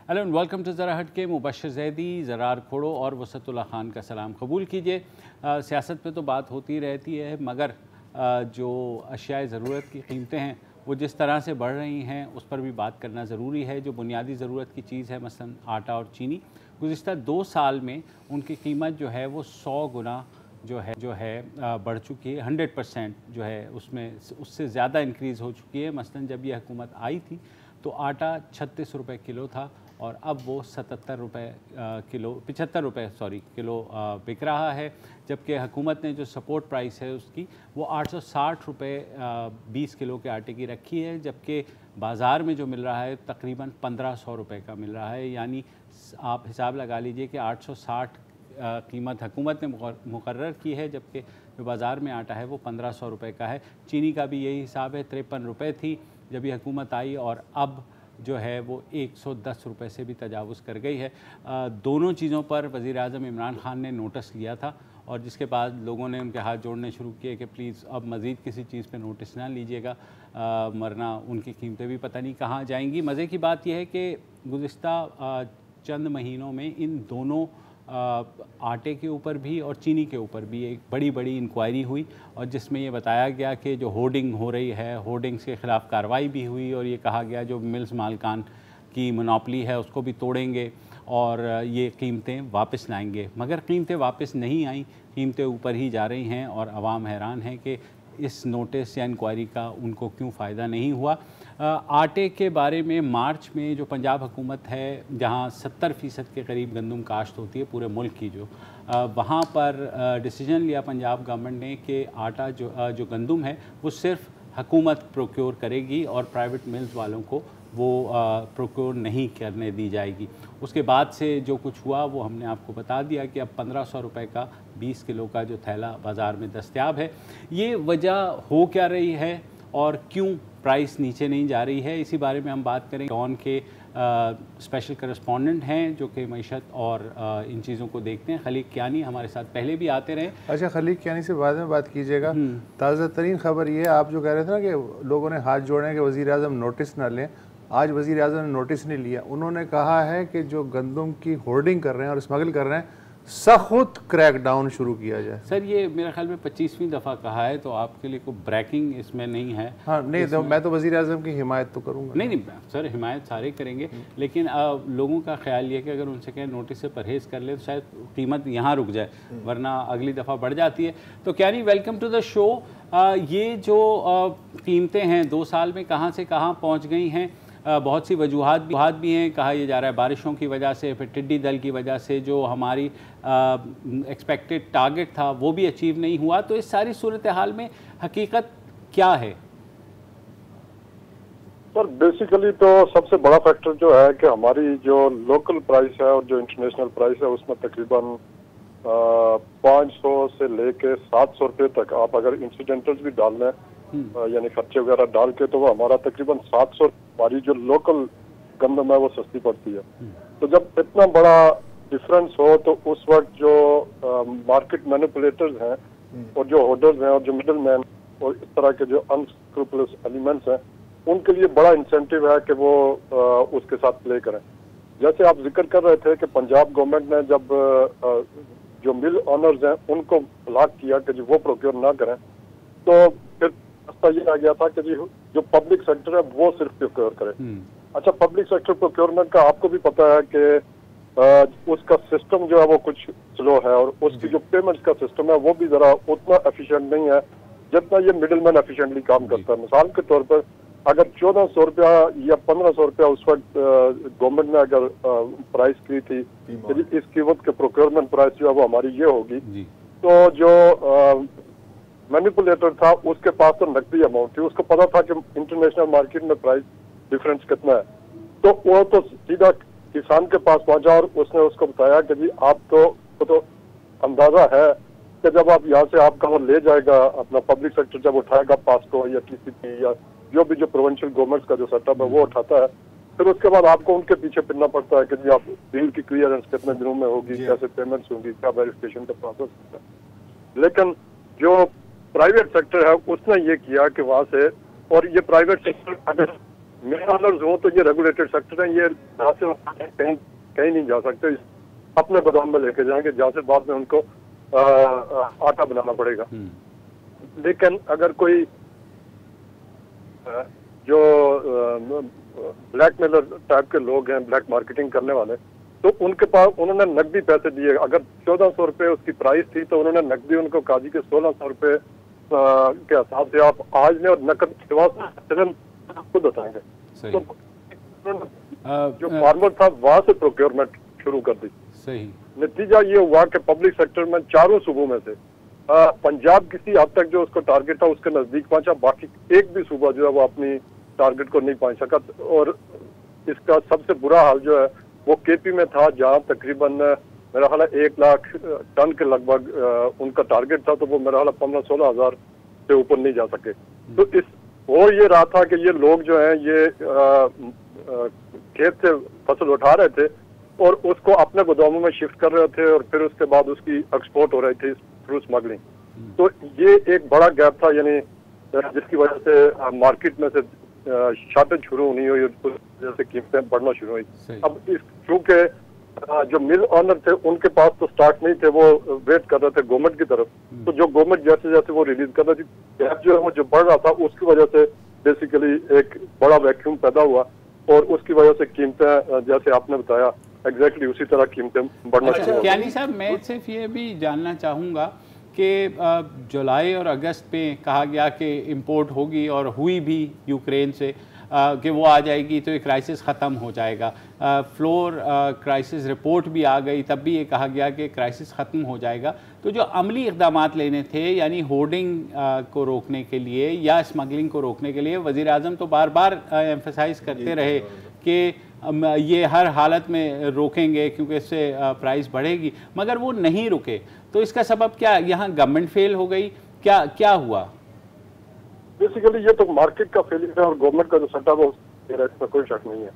Hello and welcome to ज़रा हट के। मुबशर ज़ैदी, ज़रार खोड़ो और वसतुल्लाह खान का सलाम कबूल कीजिए। सियासत पे तो बात होती रहती है, मगर जो अशियाए ज़रूरत की कीमतें हैं वो जिस तरह से बढ़ रही हैं उस पर भी बात करना ज़रूरी है। जो बुनियादी ज़रूरत की चीज़ है, मसलन आटा और चीनी, गुज़िश्ता 2 साल में उनकी कीमत जो है वो 100 गुना जो है बढ़ चुकी है। 100% जो है उसमें उससे ज़्यादा इंक्रीज़ हो चुकी है। मसलन जब ये हुकूमत आई थी तो आटा 36 रुपये किलो था और अब वो 77 रुपये किलो 75 रुपये किलो बिक रहा है। जबकि हुकूमत ने जो सपोर्ट प्राइस है उसकी वो 860 रुपये 20 किलो के आटे की रखी है, जबकि बाज़ार में जो मिल रहा है तकरीबन 1500 रुपये का मिल रहा है। यानी आप हिसाब लगा लीजिए कि 860 कीमत हुकूमत ने मुकर्रर की है, जबकि जो बाज़ार में आटा है वो 1500 रुपये का है। चीनी का भी यही हिसाब है, 53 रुपये थी जब ये हुकूमत आई और अब जो है वो 110 रुपये से भी तजावुज़ कर गई है। दोनों चीज़ों पर वज़ीर-ए-आज़म इमरान खान ने नोटिस लिया था और जिसके बाद लोगों ने उनके हाथ जोड़ने शुरू किए कि प्लीज़ अब मज़ीद किसी चीज़ पे नोटिस ना लीजिएगा, वरना उनकी कीमतें भी पता नहीं कहाँ जाएंगी। मज़े की बात यह है कि गुज़िश्ता चंद महीनों में इन दोनों आटे के ऊपर भी और चीनी के ऊपर भी एक बड़ी इंक्वायरी हुई और जिसमें ये बताया गया कि जो होर्डिंग हो रही है, होर्डिंग्स के ख़िलाफ़ कार्रवाई भी हुई और ये कहा गया जो मिल्स मालकान की मोनोपोली है उसको भी तोड़ेंगे और ये कीमतें वापस लाएंगे। मगर कीमतें वापस नहीं आईं, कीमतें ऊपर ही जा रही हैं और आवाम हैरान है कि इस नोटिस या इंक्वायरी का उनको क्यों फ़ायदा नहीं हुआ। आटे के बारे में मार्च में जो पंजाब हुकूमत है, जहां 70% के करीब गंदम काश्त होती है पूरे मुल्क की, जो वहां पर डिसीजन लिया पंजाब गवर्नमेंट ने कि आटा जो गंदम है वो सिर्फ हुकूमत प्रोक्योर करेगी और प्राइवेट मिल्स वालों को वो प्रोक्योर नहीं करने दी जाएगी। उसके बाद से जो कुछ हुआ वो हमने आपको बता दिया कि अब 1500 रुपये का 20 किलो का जो थैला बाज़ार में दस्तयाब है। ये वजह हो क्या रही है और क्यों प्राइस नीचे नहीं जा रही है, इसी बारे में हम बात करेंगे। डॉन के स्पेशल करस्पॉन्डेंट हैं जो कि मईशत और इन चीज़ों को देखते हैं। खलीक कियानी हमारे साथ पहले भी आते रहे। अच्छा, खलीक कियानी से बाद में बात कीजिएगा। ताज़ा तरीन खबर ये, आप जो कह रहे थे ना कि लोगों ने हाथ जोड़े कि वज़ीर-ए-आज़म नोटिस ना लें, आज वज़ीर-ए-आज़म ने नोटिस नहीं लिया। उन्होंने कहा है कि जो गंदम की होर्डिंग कर रहे हैं और स्मगल कर रहे हैं सख्त क्रैक डाउन शुरू किया जाए। सर ये मेरे ख्याल में 25वीं दफ़ा कहा है, तो आपके लिए कोई ब्रेकिंग इसमें नहीं है। हाँ नहीं, तो मैं तो वज़ीर-ए-आज़म की हिमायत तो करूँगा। नहीं सर, हिमायत सारे करेंगे, लेकिन लोगों का ख्याल ये कि अगर उनसे कहें नोटिस से परहेज़ कर ले तो शायद कीमत यहाँ रुक जाए, वरना अगली दफ़ा बढ़ जाती है। तो Kayani, welcome to the show. ये जो कीमतें हैं 2 साल में कहाँ से कहाँ पहुँच गई हैं, बहुत सी वजूहात भी हैं। कहा यह जा रहा है बारिशों की वजह से, फिर टिड्डी दल की वजह से जो हमारी एक्सपेक्टेड टारगेट था वो भी अचीव नहीं हुआ। तो इस सारी सूरत हाल में हकीकत क्या है? सर बेसिकली तो सबसे बड़ा फैक्टर जो है कि हमारी जो लोकल प्राइस है और जो इंटरनेशनल प्राइस है उसमें तकरीबन 500 से लेके 700 रुपये तक आप अगर इंसिडेंटल्स भी डाल लें, यानी खर्चे वगैरह डाल के, तो वो हमारा तकरीबन 700 हमारी जो लोकल गंदम है वो सस्ती पड़ती है। तो जब इतना बड़ा डिफरेंस हो तो उस वक्त जो मार्केट मैनिपुलेटर्स हैं और जो होल्डर्स हैं और जो मिडल मैन और इस तरह के जो अनस्क्रूपुलस एलिमेंट्स हैं, उनके लिए बड़ा इंसेंटिव है कि वो उसके साथ प्ले करें। जैसे आप जिक्र कर रहे थे कि पंजाब गवर्नमेंट ने जब जो मिल ऑनर्स हैं उनको ब्लॉक किया कि वो प्रोक्योर ना करें, तो फिर रास्ता ये आ गया था कि जी जो पब्लिक सेक्टर है वो सिर्फ प्रोक्योर करे। अच्छा, पब्लिक सेक्टर प्रोक्योरमेंट का आपको भी पता है कि उसका सिस्टम जो है वो कुछ स्लो है और उसकी जो पेमेंट्स का सिस्टम है वो भी जरा उतना एफिशिएंट नहीं है जितना ये मिडिल मैन एफिशिएंटली काम करता है। मिसाल के तौर पर अगर 1400 रुपया या 1500 रुपया उस वक्त गवर्नमेंट ने अगर प्राइस की थी, इस कीमत के प्रोक्योरमेंट प्राइस जो है वो हमारी ये होगी, तो जो मैनिपुलेटर था उसके पास तो नकदी अमाउंट थी, उसको पता था कि इंटरनेशनल मार्केट में प्राइस डिफरेंस कितना है, तो वो तो सीधा किसान के पास पहुंचा और उसने उसको बताया कि जी आप तो अंदाजा है कि जब आप यहाँ से आपका वो ले जाएगा, अपना पब्लिक सेक्टर जब उठाएगा पास्को या टीसीपी या जो भी जो प्रोविंशियल गवर्नमेंट्स का जो सेटअप है वो उठाता है, फिर उसके बाद आपको उनके पीछे फिरना पड़ता है कि जी आप बिल की क्लियरेंस कितने दिनों में होगी, कैसे पेमेंट्स होंगी, क्या वेरिफिकेशन का प्रोसेस होता है। लेकिन जो प्राइवेट सेक्टर है उसने ये किया कि वहां से, और ये प्राइवेट सेक्टर अगर میرا آنرز ہو تو یہ ریگولیٹڈ سیکٹر ہیں, یہ یہاں سے کہیں نہیں جا سکتے, اپنے گودام میں لے کے جائیں گے جہاں سے بعد میں ان کو آٹا بنانا پڑے گا. لیکن اگر کوئی جو بلیک میلر ٹائپ کے لوگ ہیں, بلیک مارکیٹنگ کرنے والے, تو ان کے پاس انہوں نے نقدی پیسے دیے. اگر 1400 روپے اس کی پرائز تھی تو انہوں نے نقدی ان کو کہا جی کہ 1600 روپے کے حساب سے آپ آج لیں اور نقد خود بتائیں گے. تو جو فارمر تھا وہاں سے پروکیورمنٹ شروع کر دی. صحیح. نتیجہ یہ ہوا کہ پبلک سیکٹر میں چاروں صوبوں میں سے پنجاب کسی حد تک جو اس کو ٹارگٹ تھا اس کے نزدیک پہنچا, باقی ایک بھی صوبہ جو ہے وہ اپنی ٹارگٹ کو نہیں پہنچ سکا. اور اس کا سب سے برا حال جو ہے وہ کے پی میں تھا, جہاں تقریباً میرا خیال ہے 1 لاکھ ٹن کے لگ بھگ ان کا ٹارگٹ تھا, تو وہ میرا خیال 15-16 ہزار سے اوپر نہیں جا سکے. تو اس ہو یہ رہا تھا کہ یہ لوگ جو ہیں یہ کھیت سے فصل اٹھا رہے تھے اور اس کو اپنے گوداموں میں شفٹ کر رہے تھے, اور پھر اس کے بعد اس کی ایکسپورٹ ہو رہی تھی تھرو اسمگلنگ. تو یہ ایک بڑا گیپ تھا, یعنی جس کی وجہ سے مارکیٹ میں سے شارٹیج شروع ہونی ہوئی, جیسے قیمتیں بڑھنا شروع ہوئی. اب اس چونکہ جو مل آنر تھے ان کے پاس تو سٹاک نہیں تھے, وہ ویٹ کر رہے تھے گورنمنٹ کی طرف. تو جو گورنمنٹ جیسے جیسے وہ ریلیز کر رہی تھی, گیپ جو ہے وہ جو بڑھ رہا تھا, اس کی وجہ سے بیسیکلی ایک بڑا ویکیوم پیدا ہوا, اور اس کی وجہ سے قیمتیں جیسے آپ نے بتایا ایگزیکٹلی اسی طرح قیمتیں بڑھنا شروع ہو. کیانی صاحب, میں صرف یہ بھی جاننا چاہوں گا کہ جولائی اور اگست میں کہا گیا کہ امپورٹ ہوگی, اور ہوئی بھی یوکرین سے کہ وہ آ جائے گی تو یہ کرائسس ختم ہو جائے گا. فلور کرائسس رپورٹ بھی آ گئی, تب بھی یہ کہا گیا کہ کرائسس ختم ہو جائے گا. تو جو عملی اقدامات لینے تھے, یعنی ہورڈنگ کو روکنے کے لیے یا اسمگلنگ کو روکنے کے لیے, وزیر اعظم تو بار بار ایمفسائز کرتے رہے کہ یہ ہر حالت میں روکیں گے کیونکہ اس سے پرائز بڑھے گی, مگر وہ نہیں رکے. تو اس کا سبب کیا, یہاں گورنمنٹ فیل ہو گئی, کیا ہوا؟ بیسیکلی یہ تو مارکیٹ کا فیلئر ہے, اور گورنمنٹ کا جو سٹا ہے اس میں کوئی شک نہیں ہے.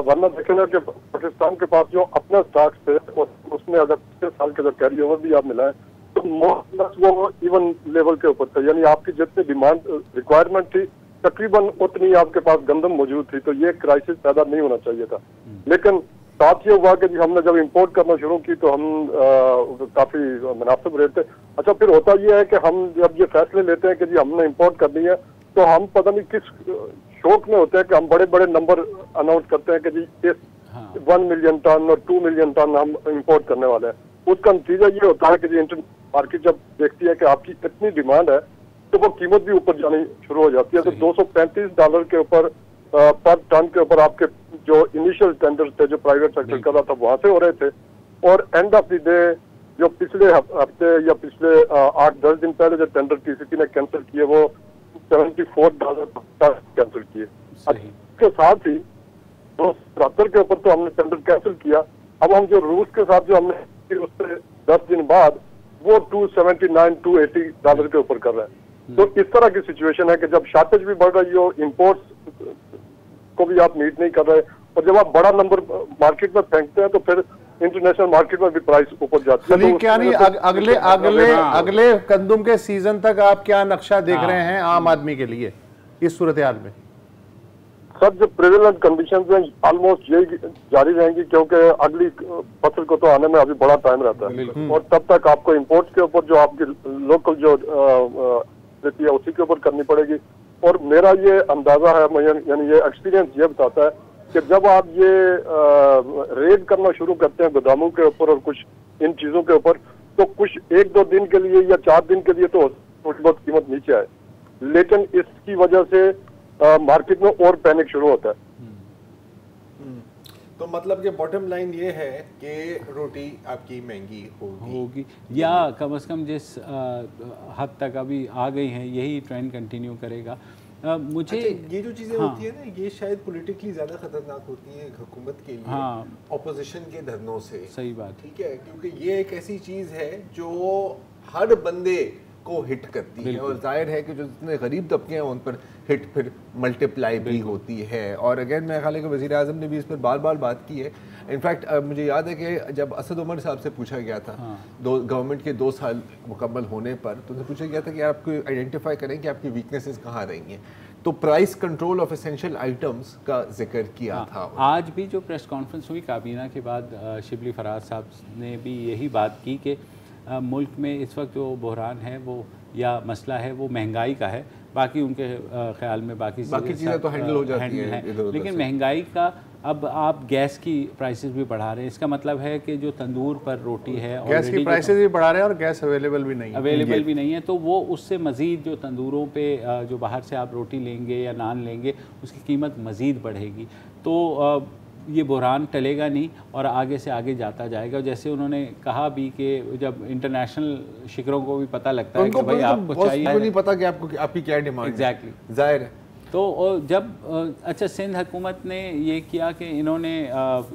ورنہ دیکھیں نا کہ پاکستان کے پاس جو اپنے اسٹاکس تھے, اس میں اگر پچھلے سال کے جو کیری اوور بھی آپ ملائیں تو وہ ایون لیول کے اوپر تھے. یعنی آپ کی جتنی ڈیمانڈ ریکوائرمنٹ تھی تقریباً اتنی آپ کے پاس گندم موجود تھی, تو یہ کرائسس پیدا نہیں ہونا چاہیے تھا. لیکن ساتھ یہ ہوا کہ جی ہم نے جب امپورٹ کرنا شروع کی تو ہم کافی مناسب ریٹ تھے. اچھا, پھر ہوتا یہ ہے کہ ہم جب یہ فیصلے لیتے ہیں کہ جی ہم نے امپورٹ کرنی ہے, تو ہم پتہ نہیں کس شوق میں ہوتے ہیں کہ ہم بڑے بڑے نمبر اناؤنس کرتے ہیں کہ جی اس 1 ملین ٹن اور 2 ملین ٹن ہم امپورٹ کرنے والے ہیں. اس کا نتیجہ یہ ہوتا ہے کہ جی انٹرنیشنل مارکیٹ جب دیکھتی ہے کہ آپ کی اتنی ڈیمانڈ ہے تو وہ قیمت بھی اوپر جانی شروع ہو جاتی ہے. تو $235 کے اوپر پر ٹن کے اوپر آپ کے جو انیشیل ٹینڈر تھے جو پرائیویٹ سیکٹر کر رہا تھا وہاں سے ہو رہے تھے, اور اینڈ آف دی ڈے جو پچھلے ہفتے یا پچھلے 8-10 دن پہلے جو ٹینڈر ٹی سی پی نے کینسل کیے وہ $74 کینسل کیے. اس کے ساتھ ہی 270 کے اوپر تو ہم نے ٹینڈر کینسل کیا. اب ہم جو روس کے ساتھ جو ہم نے اس سے 10 دن بعد وہ $279-280 کے اوپر کر رہے ہیں. تو اس طرح کی سچویشن ہے کہ جب شارٹیج بھی بڑھ رہی ہو, امپورٹس کو بھی آپ میٹ نہیں کر رہے, اور جب آپ بڑا نمبر مارکیٹ میں پھینکتے ہیں تو پھر انٹرنیشنل مارکیٹ میں بھی پرائس اوپر جاتی ہے. اگلے گندم کے سیزن تک آپ کیا نقشہ دیکھ رہے ہیں عام آدمی کے لیے اس صورتحال میں؟ سر, جو پریویلنٹ کنڈیشنز ہیں آلموسٹ یہی جاری رہیں گی, کیونکہ اگلی فصل کو تو آنے میں ابھی بڑا ٹائم رہتا ہے, اور تب تک آپ کو امپورٹ کے اوپر جو آپ کی لوکل جو دیتی ہے اسی کے اوپر کرنی پڑے گی. اور میرا یہ اندازہ ہے, یعنی یہ ایکسپیرینس یہ بتاتا ہے کہ جب آپ یہ ریڈ کرنا شروع کرتے ہیں گوداموں کے اوپر اور کچھ ان چیزوں کے اوپر, تو کچھ 1-2 دن کے لیے یا 4 دن کے لیے تو تھوڑی بہت قیمت نیچے آئے, لیکن اس کی وجہ سے مارکیٹ میں اور پینک شروع ہوتا ہے. تو مطلب کہ باٹم لائن یہ ہے کہ روٹی آپ کی مہنگی ہوگی, یا کم از کم جس حد تک ابھی آ گئی ہیں یہی ٹرینڈ کنٹینیو کرے گا. مجھے یہ جو چیزیں ہوتی ہیں نا, یہ شاید پولیٹیکلی زیادہ خطرناک ہوتی ہیں حکومت کے لیے اپوزیشن کے دھرنوں سے. صحیح بات, ٹھیک ہے, کیونکہ یہ ایک ایسی چیز ہے جو ہر بندے کو ہٹ کرتی ہے, اور ظاہر ہے کہ جو جتنے غریب طبقے ہیں ان پر ہٹ پھر ملٹیپلائی بھی ہوتی ہے. اور اگین میں خیال ہے کہ وزیر اعظم نے بھی اس پر بار بار بات کی ہے. انفیکٹ مجھے یاد ہے کہ جب اسد عمر صاحب سے پوچھا گیا تھا گورنمنٹ کے 2 سال مکمل ہونے پر, تو انہیں پوچھا گیا تھا کہ آپ کو آئیڈینٹیفائی کریں کہ آپ کی ویکنیسز کہاں رہی ہیں. تو price control of essential items کا ذکر کیا تھا. آج بھی جو پریس کانفرنس ہوئی کابینہ کے بعد شبلی فراز صاحب نے بھی یہی بات کی کہ ملک میں اس وقت جو بحران ہے وہ یا مسئلہ ہے وہ مہنگائی کا ہے. باقی ان کے خیال میں باقی چیزیں تو ہینڈل ہو جاتی ہیں, لیکن مہنگائی کا اب آپ گیس کی پرائسز بھی بڑھا رہے ہیں. اس کا مطلب ہے کہ جو تندور پر روٹی ہے گیس کی پرائسز بھی بڑھا رہے ہیں اور گیس اویلیبل بھی نہیں ہے, تو وہ اس سے مزید جو تندوروں پہ جو باہر سے آپ روٹی لیں گے یا نان لیں گے اس کی قیمت مزید بڑھے گی. تو یہ بحران ٹلے گا نہیں اور آگے سے آگے جاتا جائے گا. جیسے انہوں نے کہا بھی کہ جب انٹرنیشنل شکروں کو بھی پتہ لگتا ہے کہ بھائی آپ کو چاہیے, نہیں پتا کہ آپ کی کیا ڈیمانڈ. ایگزیکٹلی, ظاہر ہے. تو جب اچھا سندھ حکومت نے یہ کیا کہ انہوں نے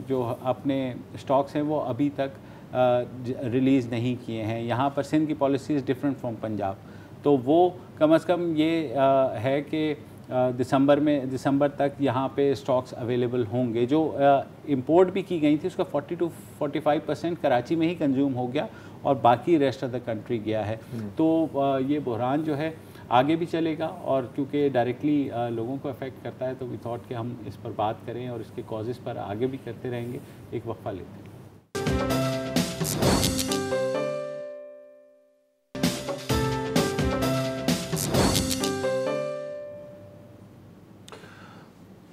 جو اپنے اسٹاکس ہیں وہ ابھی تک ریلیز نہیں کیے ہیں. یہاں پر سندھ کی پالیسیز ڈفرینٹ فرام پنجاب, تو وہ کم از کم یہ ہے کہ دسمبر تک یہاں پہ اسٹاکس اویلیبل ہوں گے. جو امپورٹ بھی کی گئی تھی اس کا 40 to 45% کراچی میں ہی کنزیوم ہو گیا اور باقی ریسٹ آف دا کنٹری گیا ہے. تو یہ بحران جو ہے آگے بھی چلے گا, اور کیونکہ ڈائریکٹلی لوگوں کو افیکٹ کرتا ہے تو وی تھاٹ کہ ہم اس پر بات کریں اور اس کے کازز پر آگے بھی کرتے رہیں گے. ایک وقفہ لیتے ہیں.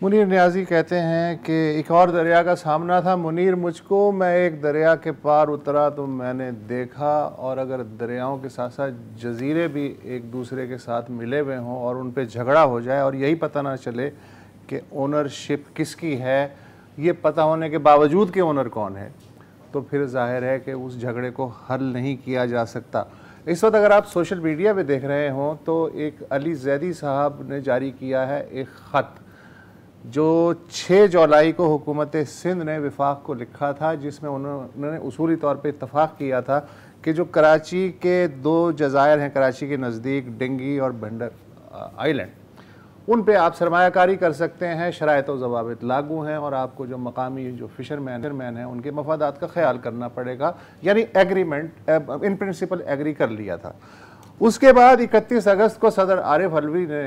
منیر نیازی کہتے ہیں کہ ایک اور دریا کا سامنا تھا. منیر, مجھ کو میں ایک دریا کے پار اترا تو میں نے دیکھا, اور اگر دریاؤں کے ساتھ ساتھ جزیرے بھی ایک دوسرے کے ساتھ ملے ہوئے ہوں اور ان پہ جھگڑا ہو جائے اور یہی پتہ نہ چلے کہ اونرشپ کس کی ہے, یہ پتہ ہونے کے باوجود کہ اونر کون ہے, تو پھر ظاہر ہے کہ اس جھگڑے کو حل نہیں کیا جا سکتا. اس وقت اگر آپ سوشل میڈیا پہ دیکھ رہے ہوں تو ایک علی زیدی صاحب نے جاری کیا ہے ایک خط جو 6 جولائی کو حکومت سندھ نے وفاق کو لکھا تھا, جس میں انہوں نے اصولی طور پہ اتفاق کیا تھا کہ جو کراچی کے 2 جزائر ہیں کراچی کے نزدیک, ڈنگی اور بھنڈر آئی لینڈ, ان پہ آپ سرمایہ کاری کر سکتے ہیں. شرائط و ضوابط لاگو ہیں اور آپ کو جو مقامی جو فشرمین ہیں ان کے مفادات کا خیال کرنا پڑے گا. یعنی ایگریمنٹ ان پرنسپل ایگری کر لیا تھا. اس کے بعد 31 اگست کو صدر عارف علوی نے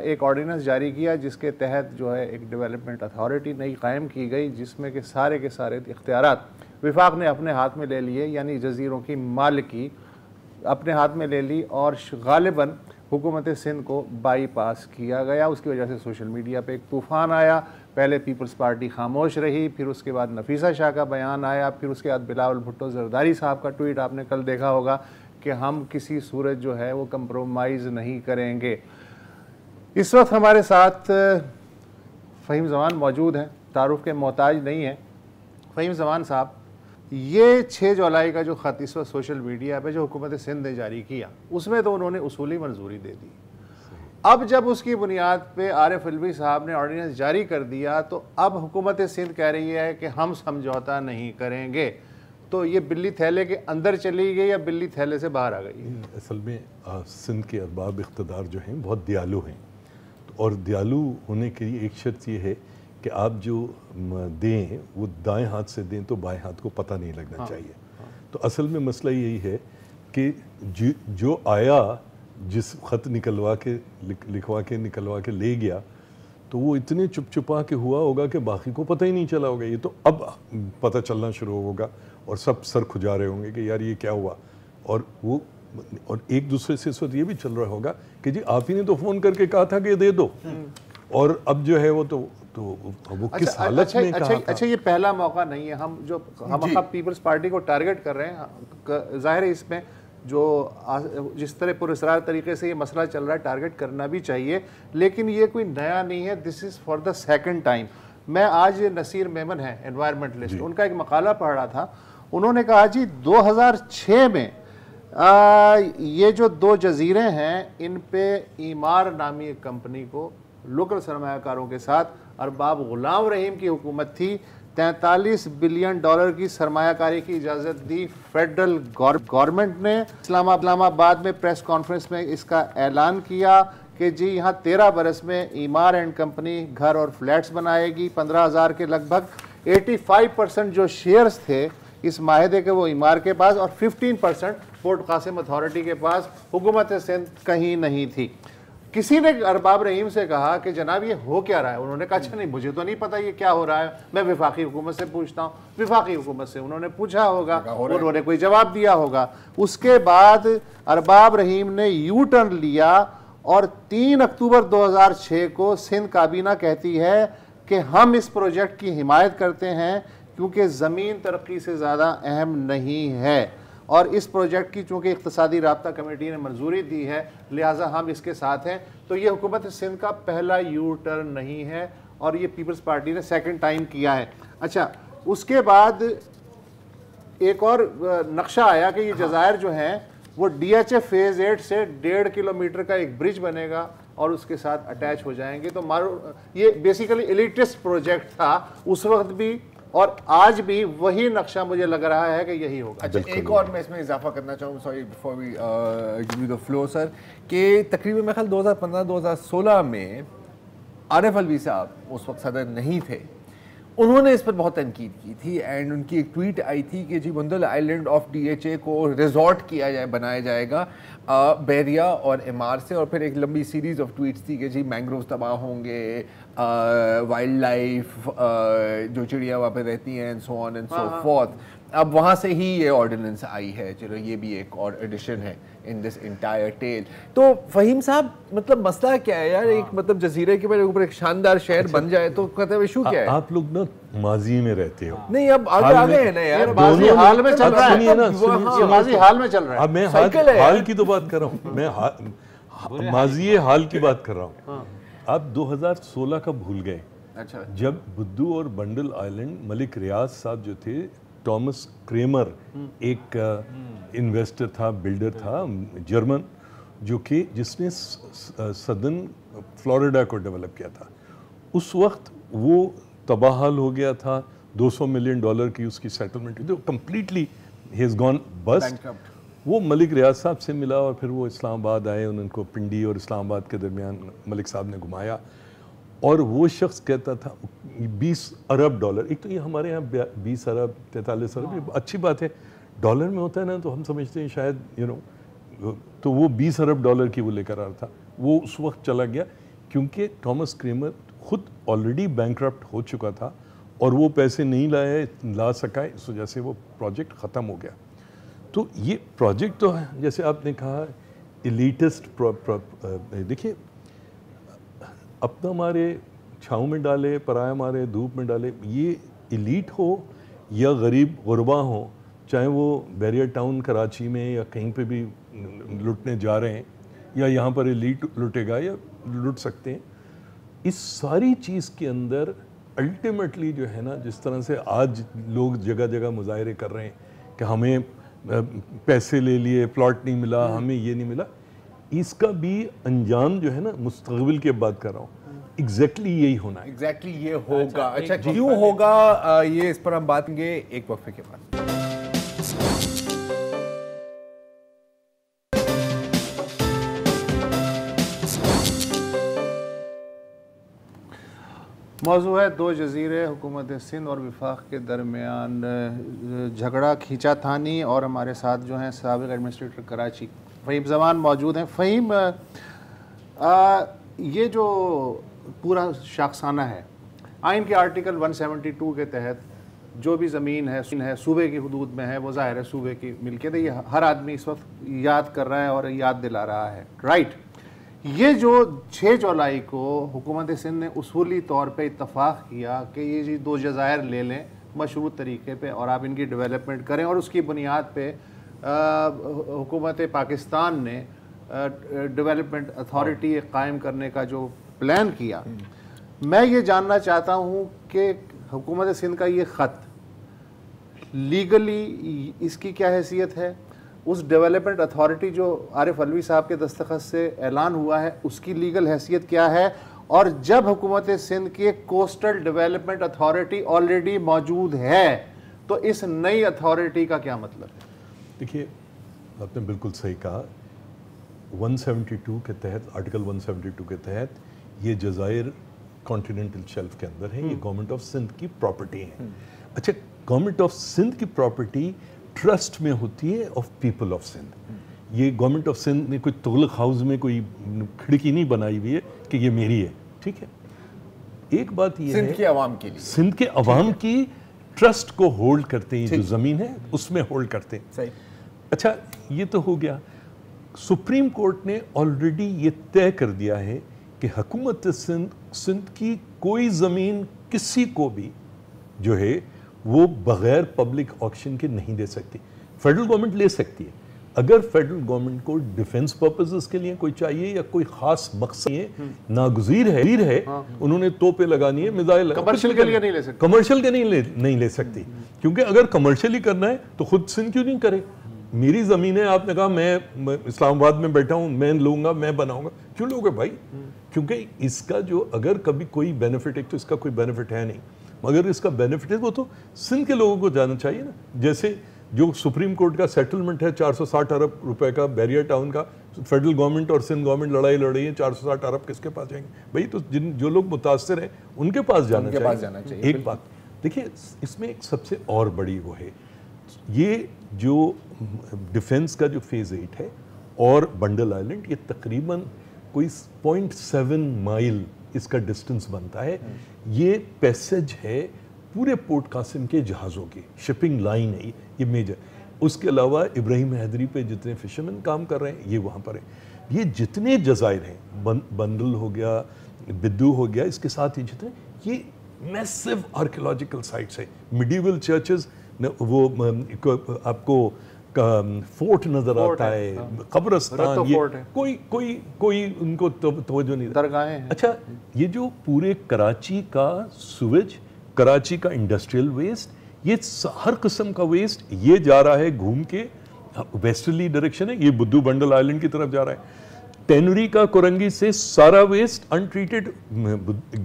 ایک آرڈیننس جاری کیا جس کے تحت جو ہے ایک ڈیولپمنٹ اتھارٹی نئی قائم کی گئی, جس میں کہ سارے کے سارے اختیارات وفاق نے اپنے ہاتھ میں لے لیے. یعنی جزیروں کی مالکی اپنے ہاتھ میں لے لی اور غالباً حکومت سندھ کو بائی پاس کیا گیا. اس کی وجہ سے سوشل میڈیا پہ ایک طوفان آیا. پہلے پیپلز پارٹی خاموش رہی, پھر اس کے بعد نفیسہ شاہ کا بیان آیا, پھر اس کے بعد بلاول بھٹو زرداری صاحب کا ٹویٹ آپ نے کل دیکھا ہوگا کہ ہم کسی صورت جو ہے وہ کمپرومائز نہیں کریں گے. اس وقت ہمارے ساتھ فہیم زمان موجود ہیں, تعارف کے محتاج نہیں ہیں. فہیم زمان صاحب, یہ 6 جولائی کا جو خط اس وقت سوشل میڈیا پہ جو حکومت سندھ نے جاری کیا, اس میں تو انہوں نے اصولی منظوری دے دی. اب جب اس کی بنیاد پہ عارف علوی صاحب نے آرڈیننس جاری کر دیا تو اب حکومت سندھ کہہ رہی ہے کہ ہم سمجھوتا نہیں کریں گے. تو یہ بلی تھیلے کے اندر چلی گئی یا بلی تھیلے سے باہر آ گئی؟ اصل میں سندھ کے ارباب اقتدار جو ہیں بہت دیالو ہیں, اور دیالو ہونے کے لیے ایک شرط یہ ہے کہ آپ جو دیں وہ دائیں ہاتھ سے دیں تو بائیں ہاتھ کو پتہ نہیں لگنا چاہیے. تو اصل میں مسئلہ یہی ہے کہ جو آیا, جس خط لکھوا کے لے گیا, تو وہ اتنے چپ چپا کے ہوا ہوگا کہ باقی کو پتہ ہی نہیں چلا ہوگا. یہ تو اب پتہ چلنا شروع ہوگا اور سب سر کھجا رہے ہوں گے کہ یار یہ کیا ہوا. اور ایک دوسرے سے اس وقت یہ بھی چل رہا ہوگا کہ جی آپ ہی نے تو فون کر کے کہا تھا کہ دے دو, اور اب جو ہے وہ کس حالت میں کہا تھا. اچھا, یہ پہلا موقع نہیں ہے. ہم پیپلز پارٹی کو ٹارگٹ کر رہے ہیں. ظاہر ہے اس میں جو جس طرح پراسرار طریقے سے یہ مسئلہ چل رہا ہے ٹارگٹ کرنا بھی چاہیے, لیکن یہ کوئی نیا نہیں ہے. This is for the second time. میں آج نصیر میمن ہے انوائرمنٹلسٹ, ان کا ایک مقالہ پڑھ رہا تھا. انہوں نے کہا جی 2006 میں یہ جو 2 جزیرے ہیں ان پہ ایمار نامی ایک کمپنی کو لوکل سرمایہ کاروں کے ساتھ ارباب غلام رحیم کی حکومت تھی, $43 بلین کی سرمایہ کاری کی اجازت دی فیڈرل گورنمنٹ نے. اسلام آباد میں پریس کانفرنس میں اس کا اعلان کیا کہ جی یہاں 13 برس میں ایمار اینڈ کمپنی گھر اور فلیٹس بنائے گی 15,000 کے لگ بھگ. 85% جو شیئرز تھے اس معاہدے کے وہ ایمار کے پاس, اور 15% پورٹ قاسم اتھارٹی کے پاس. حکومت سندھ کہیں نہیں تھی. किसी ने अरबाब रहीम से कहा कि जनाब ये हो क्या रहा है, उन्होंने कहा अच्छा नहीं मुझे तो नहीं पता ये क्या हो रहा है, मैं वफाकी हुकूमत से पूछता हूँ। वफाकी हुकूमत से उन्होंने पूछा होगा, उन्होंने कोई जवाब दिया होगा। उसके बाद अरबाब रहीम ने यू टर्न लिया और 3 अक्टूबर 2006 को सिंध काबीना कहती है कि हम इस प्रोजेक्ट की हिमायत करते हैं क्योंकि ज़मीन तरक्की से ज़्यादा अहम नहीं है, और इस प्रोजेक्ट की चूँकि इक़्तिसादी राब्ता कमेटी ने मंजूरी दी है लिहाजा हम इसके साथ हैं। तो ये हुकूमत सिंध का पहला यू टर्न नहीं है और ये पीपल्स पार्टी ने सेकंड टाइम किया है। अच्छा, उसके बाद एक और नक्शा आया कि ये जज़ायर जो हैं वो DHA फेज़ 8 से 1.5 किलोमीटर का एक ब्रिज बनेगा और उसके साथ अटैच हो जाएंगे। तो ये बेसिकली एलिटिस्ट प्रोजेक्ट था उस वक्त भी और आज भी वही नक्शा मुझे लग रहा है कि यही होगा। अच्छा, एक और मैं इसमें इजाफा करना चाहूँ, sorry before we give you the flow sir, कि तकरीबन मेरे ख्याल 2015-2016 में आरिफ अलवी साहब उस वक्त सदर नहीं थे, उन्होंने इस पर बहुत तनकीद की थी एंड उनकी एक ट्वीट आई थी कि जी बुंदल आइलैंड ऑफ DHA को रिजॉर्ट किया जाए, बनाया जाएगा बैरिया और एमआर से, और फिर एक लंबी सीरीज़ ऑफ ट्वीट्स थी कि जी मैंग्रोव तबाह होंगे, वाइल्ड लाइफ जो चिड़िया वहाँ पे रहती हैं and so on and so fourth. अब वहाँ से ही ये ऑर्डिनेंस आई है, चलो ये भी एक और एडिशन है इन दिस इंटायर टेल। तो फहीम साहब मतलब मसला क्या है यार, एक मतलब जजीरे के ऊपर एक शानदार शहर बन जाए तो कहते हैं इशू क्या है? आप लोग ना माजी में रहते हो। नहीं अब आगे है ना यार, माजी हाल में चल रहा है, माजी हाल में चल रहा है। अब मैं हाल की तो बात कर रहा हूँ, मैं माजी हाल की बात कर रहा हूँ। आप 2016 का भूल गए। अच्छा, जब बुद्धू और बंडल आइलैंड मलिक रियाज साहब जो थे, टॉमस क्रेमर एक इन्वेस्टर था, बिल्डर था जर्मन, जो कि जिसने सदर्न फ्लोरिडा को डेवलप किया था, उस वक्त वो तबाहाल हो गया था। $200 मिलियन की उसकी सेटलमेंट हुई, कंप्लीटली ही हैज गॉन बस्ट। वो मलिक रियाज साहब से मिला और फिर वो इस्लामाबाद आए, उनको पिंडी और इस्लामाबाद के दरमियान मलिक साहब ने घुमाया और वो शख्स कहता था $20 अरब। एक तो ये हमारे यहाँ 20 अरब 43 अरब, ये अच्छी बात है, डॉलर में होता है ना तो हम समझते हैं शायद तो वो $20 अरब की वो लेकर आ रहा था। वो उस वक्त चला गया क्योंकि टॉमस क्रेमर खुद ऑलरेडी बैंकरप्ट हो चुका था और वो पैसे नहीं ला सका, इस वजह से वो प्रोजेक्ट ख़त्म हो गया। तो ये प्रोजेक्ट तो है जैसे आपने कहा एलिटिस्ट, देखिए अपना मारे छाँव में डाले, पराया मारे धूप में डाले, ये एलीट हो या गरीब गुरबा हो, चाहे वो बैरियर टाउन कराची में या कहीं पे भी लुटने जा रहे हैं या यहाँ पर एलीट लुटेगा या लुट सकते हैं, इस सारी चीज़ के अंदर अल्टीमेटली जो है ना, जिस तरह से आज लोग जगह जगह मुजाहरे कर रहे हैं कि हमें पैसे ले लिए, प्लॉट नहीं मिला, हमें ये नहीं मिला, इसका भी अंजाम जो है ना, मुस्तक़बिल की बात कर रहा हूँ, एग्जैक्टली यही होना है। एग्जैक्टली ये होगा। अच्छा क्यों होगा ये इस पर हम बात करेंगे एक वक्फे के बाद। मौजू है 2 जजीरे, हुकूमत सिंध और वफाक के दरमियान झगड़ा खींचातानी, और हमारे साथ जो हैं साबिक एडमिनिस्ट्रेटर कराची फ़हीम ज़मान मौजूद हैं। फ़हीम, ये जो पूरा शाखसाना है, आइन के आर्टिकल 172 के तहत जो भी ज़मीन है सूबे की हुदूद में है, वो ज़ाहिर है सूबे की मिल्कियत है, ये हर आदमी इस वक्त याद कर रहा है और याद दिला रहा है, राइट। ये जो 6 जुलाई को हुकूमत सिंध ने उसूली तौर पे इत्तफाक किया कि ये जी 2 जज़ायर ले लें मशरूत तरीके पे और आप इनकी डेवलपमेंट करें, और उसकी बुनियाद पे हुकूमत पाकिस्तान ने डेवलपमेंट अथॉरिटी कायम करने का जो प्लान किया, मैं ये जानना चाहता हूँ कि हुकूमत सिंध का ये ख़त लीगली इसकी क्या हैसियत है, उस डेवलपमेंट अथॉरिटी जो आरिफ अलवी साहब के दस्तखत से ऐलान हुआ है उसकी लीगल हैसियत क्या है, और जब हुकूमत सिंध की एक कोस्टल डेवलपमेंट अथॉरिटी ऑलरेडी मौजूद है तो इस नई अथॉरिटी का क्या मतलब है? देखिए, आपने बिल्कुल सही कहा, 172 के तहत, आर्टिकल 172 के तहत ये जज़ायर कॉन्टिनेंटल शेल्फ के अंदर है, ये गवर्नमेंट ऑफ सिंध की प्रॉपर्टी है। अच्छा, गवर्नमेंट ऑफ सिंध की प्रॉपर्टी ट्रस्ट में होती है ऑफ पीपल ऑफ सिंध, یہ گورنمنٹ آف سندھ نے کوئی تغلق ہاؤس میں کوئی کھڑکی نہیں بنائی ہوئی ہے کہ یہ میری ہے, ٹھیک ہے. ایک بات یہ ہے سندھ کے عوام کے لیے, سندھ کے عوام کی ٹرسٹ کو ہولڈ کرتے ہیں, جو زمین ہے اس میں ہولڈ کرتے ہیں. صحیح. اچھا یہ تو ہو گیا. سپریم کورٹ نے آلریڈی یہ طے کر دیا ہے کہ حکومت سندھ کی کوئی زمین کسی کو بھی جو ہے وہ بغیر پبلک آکشن کے نہیں دے سکتی. فیڈرل گورنمنٹ لے سکتی ہے اگر فیڈرل گورنمنٹ کو ڈیفنس پرپزز کے لیے کوئی چاہیے یا کوئی خاص مقصد ہے, ناگزیر ہے, انہوں نے توپیں لگانی ہے, میزائل, کمرشل کے لیے نہیں لے سکتے, کمرشل کے نہیں لے سکتی, کیونکہ اگر کمرشلی کرنا ہے تو خود سندھ کیوں نہیں کرے. میری زمین ہے, آپ نے کہا میں اسلام آباد میں بیٹھا ہوں, میں لوں گا, میں بناؤں گا, کیوں لوگے بھائی؟ کیونکہ اس کا جو اگر کبھی کوئی بینیفٹ ہے تو اس کا کوئی بینیفٹ ہے نہیں, مگر اس کا بینیفٹ ہے وہ تو سندھ کے لوگوں کو جانا چاہیے نا. جیسے جو سپریم کورٹ کا سیٹلمنٹ ہے 460 ارب روپے کا بیریا ٹاؤن کا, فیڈرل گورنمنٹ اور سندھ گورنمنٹ لڑائی لڑ رہی ہے, 460 ارب کس کے پاس جائیں گے بھائی؟ تو جو لوگ متاثر ہیں ان کے پاس جانا چاہیے. ایک بات دیکھیے, اس میں ایک سب سے اور بڑی وہ ہے, یہ جو ڈیفنس کا جو فیز 8 ہے اور بنڈل آئلینڈ, یہ تقریباً کوئی 0.7 مائل اس کا ڈسٹنس بنتا ہے. یہ پیسج ہے پورے پورٹ قاسم کے جہازوں کی, شپنگ لائن ہے یہ میجر. اس کے علاوہ ابراہیم حیدری پہ جتنے فشرمین کام کر رہے ہیں یہ وہاں پر ہیں. یہ جتنے جزائر ہیں, بنڈل ہو گیا, بدو ہو گیا, اس کے ساتھ ہی جتنے یہ میسو آرکیولوجیکل سائٹس ہیں, میڈیول چرچز, وہ آپ کو فورٹ نظر آتا ہے, قبرستان, یہ کوئی ان کو توجہ نہیں, درگاہیں ہیں. اچھا یہ جو پورے کراچی کا سویج, کراچی کا انڈسٹریل ویسٹ, یہ ہر قسم کا ویسٹ یہ جا رہا ہے گھوم کے ویسٹرلی ڈائریکشن ہے, یہ بدو بنڈل آئلینڈ کی طرف جا رہا ہے. ٹینوری کا کورنگی سے سارا ویسٹ انٹریٹڈ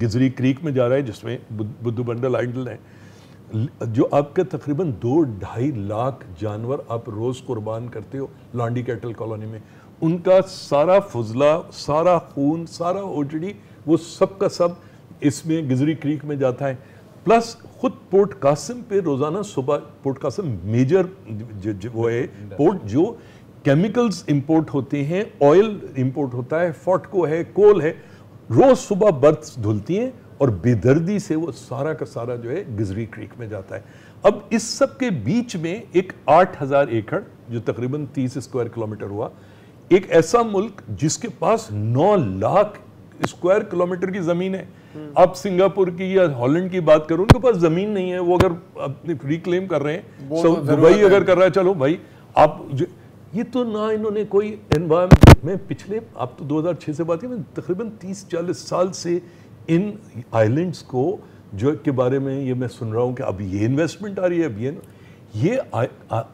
گزری کریک میں جا رہا ہے, جس میں بدو بنڈل آئلینڈ ہے. جو آپ کے تقریباً 2-2.5 لاکھ جانور آپ روز قربان کرتے ہو لانڈی کیٹل کالونی میں, ان کا سارا فضلہ, سارا خون, سارا اوجڑی, وہ سب کا سب اس میں گزری کریک میں جاتا ہے. پلس خود پورٹ قاسم پہ روزانہ صبح, پورٹ قاسم میجر وہ ہے پورٹ جو کیمیکلز امپورٹ ہوتے ہیں, آئل امپورٹ ہوتا ہے, فوٹکو ہے, کول ہے, روز صبح برتھ دھلتی ہیں اور بے دردی سے وہ سارا کا سارا جو ہے گزری کریک میں جاتا ہے. اب اس سب کے بیچ میں ایک 8000 ایکڑ جو تقریباً 30 اسکوائر کلومیٹر ہوا, ایک ایسا ملک جس کے پاس 9 لاکھ اسکوائر کلومیٹر کی زمین ہے. آپ سنگاپور کی یا ہالینڈ کی بات کرو, ان کے پاس زمین نہیں ہے, وہ اگر اپنے ریکلیم کر رہے ہیں, دبئی اگر کر رہا ہے, چلو بھائی آپ یہ تو نہ انہوں نے کوئی انوائرمنٹ. میں پچھلے, آپ تو 2006 سے بات کی, میں تقریباً 30-40 سال سے ان آئلینڈس کو جو کے بارے میں یہ میں سن رہا ہوں کہ اب یہ انویسٹمنٹ آ رہی ہے, اب یہ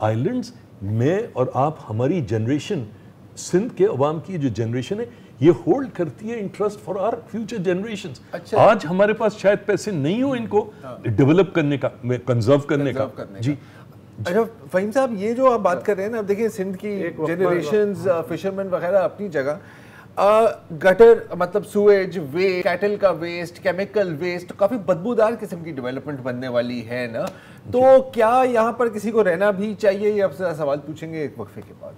آئلینڈس میں, اور آپ ہماری جنریشن, سندھ کے عوام کی جو جنریشن ہے, یہ ہولڈ کرتی ہے interest for our future generations. آج ہمارے پاس شاید پیسے نہیں ہو ان کو ڈیولپ کرنے کا, کنزرو کرنے کا. جی اچھا فہیم صاحب, یہ جو آپ بات کر رہے ہیں نا, اب دیکھیں سندھ کی جنریشنز, فشرمین وغیرہ اپنی جگہ, گٹر مطلب سویج ویسٹ, کیٹل کا ویسٹ, کیمیکل ویسٹ, کافی بدبودار قسم کی ڈیولپمنٹ بننے والی ہے نا. تو کیا یہاں پر کسی کو رہنا بھی چاہیے؟ یہ آپ سے سوال پوچھیں گے ایک وقفے کے بعد.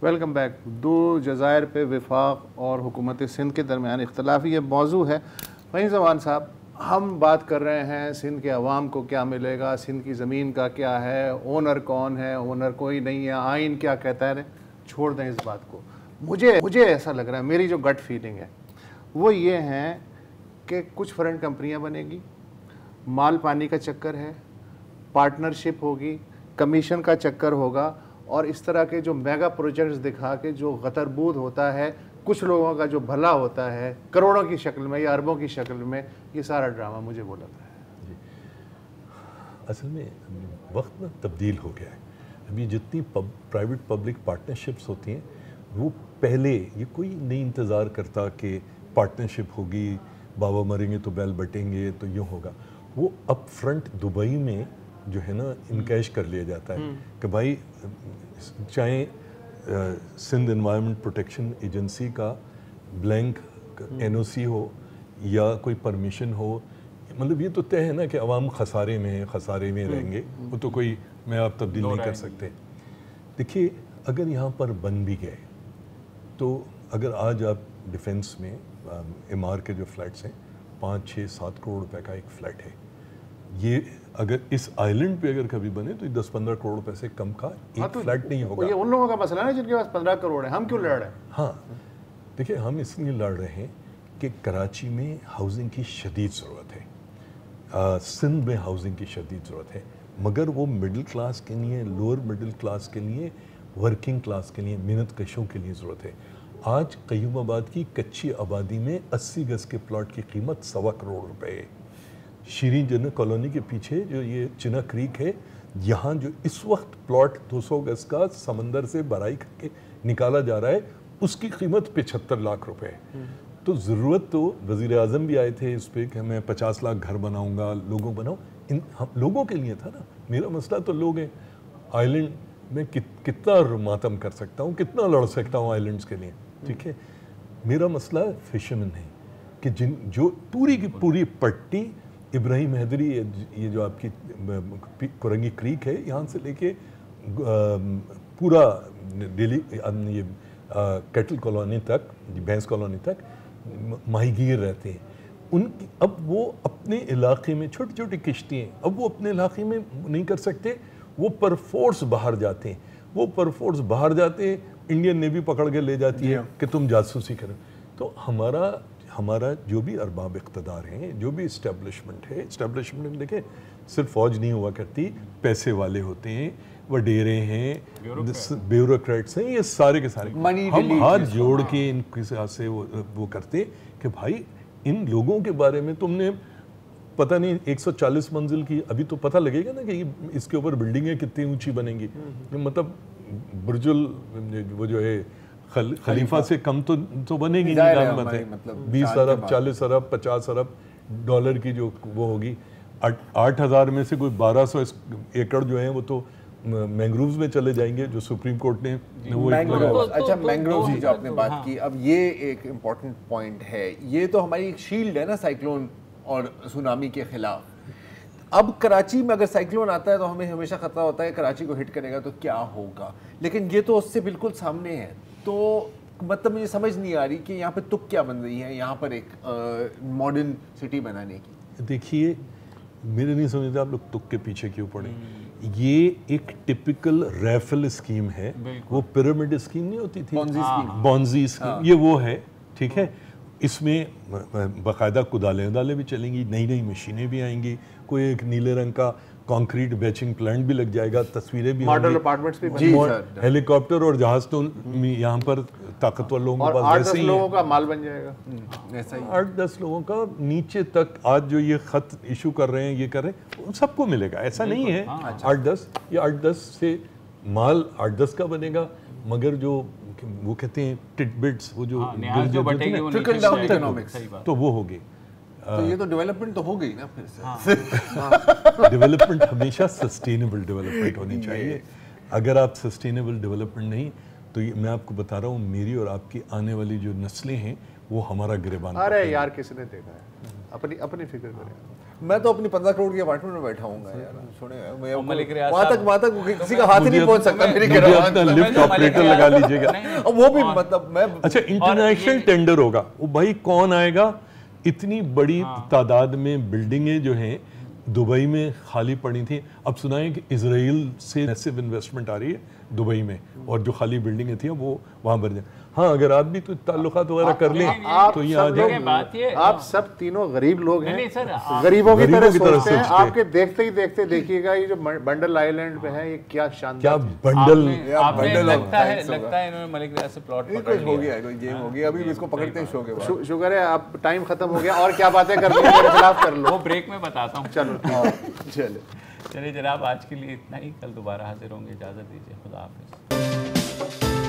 Welcome back. 2 جزائر پہ وفاق اور حکومت سندھ کے درمیان اختلافی یہ موضوع ہے. فہیم زمان صاحب, ہم بات کر رہے ہیں سندھ کے عوام کو کیا ملے گا, سندھ کی زمین کا کیا ہے, اونر کون ہے, اونر کوئی نہیں ہے, آئین کیا کہتا ہے. چھوڑ دیں اس بات کو. مجھے ایسا لگ رہا ہے, میری جو گٹ فیلنگ ہے وہ یہ ہے کہ کچھ فرنٹ کمپنیاں بنے گی, مال پانی کا چکر ہے, پارٹنرشپ ہوگی, کمیشن کا چکر ہوگا, اور اس طرح کے جو میگا پروجیکٹس دکھا کے جو غتربود ہوتا ہے, کچھ لوگوں کا جو بھلا ہوتا ہے کروڑوں کی شکل میں یا اربوں کی شکل میں, یہ سارا ڈرامہ مجھے وہ لگتا ہے. جی اصل میں وقت نا تبدیل ہو گیا ہے. ابھی جتنی پرائیویٹ پبلک پارٹنرشپس ہوتی ہیں, وہ پہلے یہ کوئی نہیں انتظار کرتا کہ پارٹنرشپ ہوگی, بابا مریں گے تو بیل بٹیں گے تو یوں ہوگا. وہ اپ فرنٹ دبئی میں جو ہے نا انکیش کر لیا جاتا ہے کہ بھائی چاہے سندھ انوائرمنٹ پروٹیکشن ایجنسی کا ब्लैंक NOC हो या कोई परमिशन हो, मतलब ये तो तय है ना कि अवाम खसारे में रहेंगे, वो तो कोई मैं आप तब्दील नहीं कर सकते। देखिए अगर यहाँ पर बन भी गए तो अगर आज आप डिफेंस में MR के जो फ्लैट्स हैं 5, 6, 7 करोड़ रुपए का एक फ्लैट है, ये अगर इस आइलैंड पे अगर कभी बने तो 10-15 करोड़ रुपए से कम का एक फ्लैट नहीं होगा। ये उन लोगों का मसला है ना जिनके पास 15 करोड़ है, हम क्यों लड़ रहे हैं? हाँ देखिए हम इसलिए लड़ रहे हैं कि कराची में हाउसिंग की शदीद ज़रूरत है, सिंध में हाउसिंग की शदीद ज़रूरत है, मगर वो मिडिल क्लास के लिए, लोअर मिडिल क्लास के लिए, वर्किंग क्लास के लिए, मेहनत कशों के लिए ज़रूरत है। आज क़य्यूमाबाद की कच्ची आबादी में 80 गज़ के प्लॉट की कीमत 1.25 करोड़ रुपए है। शीरीन जन्नत कॉलोनी के पीछे जो ये चिना क्रीक है, यहाँ जो इस वक्त प्लॉट 200 गज़ का समंदर से भराई करके निकाला जा रहा है, उसकी कीमत 75 लाख रुपए है। तो ज़रूरत तो वज़ीर आज़म भी आए थे इस पर कि मैं 50 लाख घर बनाऊँगा, लोगों बनाऊँ, इन हम लोगों के लिए था ना। मेरा मसला तो लोग हैं, आइलैंड में कितना मातम कर सकता हूँ, कितना लड़ सकता हूँ आइलैंड्स के लिए, ठीक है। मेरा मसला फिशरमैन है कि जो पूरी की पूरी पट्टी इब्राहिम हैदरी, ये जो आपकी कुरंगी क्रीक है, यहाँ से लेके पूरा दिल्ली ये कैटल कॉलोनी तक, भैंस कॉलोनी तक माहीगीर रहते हैं। उनकी अब वो अपने इलाके में छोटी छोटी किश्तियाँ, अब वो अपने इलाके में नहीं कर सकते, वो परफोर्स बाहर जाते हैं, वो परफोर्स बाहर जाते हैं, इंडियन नेवी पकड़ के ले जाती है कि तुम जासूसी करो। तो हमारा जो भी अरबाब इक़्तिदार हैं, जो भी इस्टेब्लिशमेंट है, इस्टेब्लिशमेंट में देखें सिर्फ फ़ौज नहीं हुआ करती, पैसे वाले होते हैं, वडेरे हैं, ब्यूरोक्रेट्स हैं, ये सारे के सारे हम हाथ जोड़ के इनके साथ से वो करते कि भाई इन लोगों के बारे में तुमने पता नहीं 140 मंजिल की, अभी तो पता लगेगा ना कि इसके ऊपर बिल्डिंगें कितनी ऊंची बनेंगी, मतलब बुर्जुल वो जो है खलीफा से कम तो बनेगी नहीं, मतलब 20 अरब 40 अरब 50 अरब डॉलर की जो वो होगी। 8,000 में से कोई 1200 एकड़ जो है वो तो मैंग्रोव्स में चले जाएंगे, जो सुप्रीम कोर्ट ने वो अच्छा मैंग्रोव्स की जो आपने बात की, अब ये एक इम्पॉर्टेंट पॉइंट है, ये तो हमारी एक शील्ड है ना साइक्लोन और सुनामी के खिलाफ। अब कराची में अगर साइक्लोन आता है तो हमें हमेशा खतरा होता है कराची को हिट करेगा तो क्या होगा, लेकिन ये तो उससे बिल्कुल सामने है। तो मतलब मुझे समझ नहीं आ रही कि यहाँ पे तुक क्या बन रही है यहाँ पर एक मॉडर्न सिटी बनाने की। देखिए मेरे नहीं समझते आप लोग तुक के पीछे क्यों पड़े। ये एक टिपिकल रैफल स्कीम है, वो पिरामिड स्कीम नहीं होती थी, बॉन्जी स्कीम, ये वो है, ठीक है। इसमें बाकायदा कुदालें भी चलेंगी, नई नई मशीनें भी आएंगी, कोई एक नीले रंग का कंक्रीट बैचिंग प्लांट भी लग जाएगा, तस्वीरें भी, मॉडल अपार्टमेंट्स भी बनेंगे, हेलीकॉप्टर और जहाज तो यहाँ पर ताकतवर लोगों के पास वैसे ही 8-10 लोगों का माल बन जाएगा, ऐसा ही 8-10 लोगों का नीचे तक। आज जो ये खत इशू कर रहे हैं, ये कर रहे हैं, सबको मिलेगा, ऐसा नहीं है 8-10, ये 8-10 से माल 8-10 का बनेगा, मगर जो वो कहते हैं टिटबिट्स, वो जो ट्रिकल डाउन इकोनॉमिक्स, तो वो होगी। तो ये तो डेवलपमेंट तो हो गई ना फिर से। डेवलपमेंट हमेशा सस्टेनेबल डेवलपमेंट होनी चाहिए। अगर आप सस्टेनेबल डेवलपमेंट नहीं, तो ये मैं आपको बता रहा हूँ, मेरी और आपकी आने वाली जो नस्लें हैं वो हमारा गिरबान। अरे यार किसने देखा है, अपनी फिक्र करें। मैं तो अपनी 15 करोड़ के अपार्टमेंट में बैठा हूँ यार, छोड़े वहाँ तक किसी का हाथ ही नहीं पहुँच सकता मेरे गिरबान। लिफ्ट ऑपरेटर लगा लीजिएगा, वो भी मतलब मैं अच्छा इंटरनेशनल टेंडर होगा, वो भाई कौन आएगा। इतनी बड़ी तादाद में बिल्डिंगें जो हैं दुबई में खाली पड़ी थी, अब सुनाएं कि इजराइल से मैसिव इन्वेस्टमेंट आ रही है दुबई में, और जो खाली बिल्डिंगें थी वो वहाँ भर जाए। हाँ अगर आप भी तो ताल्लुकात वगैरह कर लें तो ये आ जाए। आप सब तीनों गरीब लोग हैं, गरीबों की तरह सोचते हैं। आपके देखते ही देखते देखिएगा ये जो बंडल आइलैंड पे है, ये क्या शानदार, क्या बंडल लगता है इन्होंने मलिक रियाज से प्लॉट पकड़ लिया, हो गया, कोई गेम हो गया, अभी भी इसको पकड़ते हैं शो के बाद। शुक्र है अब टाइम खत्म हो गया, और क्या बातें करनी है मेरे खिलाफ कर लो, वो ब्रेक में बताता हूँ। चलो चलिए जनाब, आज के लिए इतना ही, कल दोबारा हाजिर होंगे, इजाज़त दीजिए, खुदा हाफिज़।